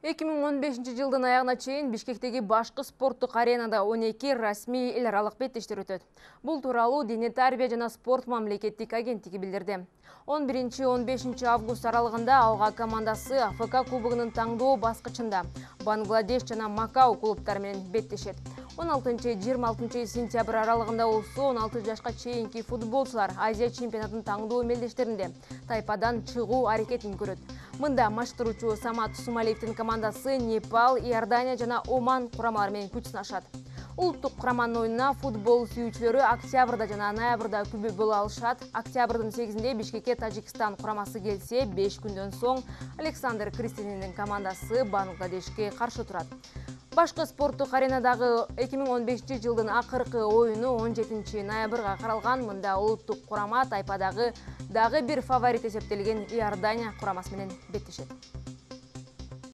2015 жылдын аягына чейин Бишкектеги башкы спорттук аренада 12 расмий эл аралык беттештер өтөт. Бул тууралуу Дене тарбия жана спорт мамлекеттик агенттиги билдирди. 11-15 август аралыгында Алга командасы АФК кубогунун таңдоо баскычында Бангладеш жана Макао клубтары менен беттешет. 16-26 сентябрь аралыгында болсо 16 жашка чейинки футболчулар Азия чемпионатынын таңдоо мелдештеринде тайпадан чыгуу аракетин көрөт. Мында маштыруучу Самат Сумалиевдин командасы Непал, Иордания жана Оман курамалары менен күч сынашат. Улуттук кураманын оюнуна футбол сүйүүчүлөрү октябрда жана ноябрда күбө боло алышат. Октябрдын 8-inde Бишкекке Тажикстан курамасы келсе, 5 күндөн соң Александр Кристининдин командасы Бангладешке каршы турат. Башкы спорттук аренадагы 2015 жылдын акыркы оюну 17 ноябрга каралган. Мында улуттук курама тайпадагы дагы бир фаворит эсептелген Иордания курамасы менен беттешет.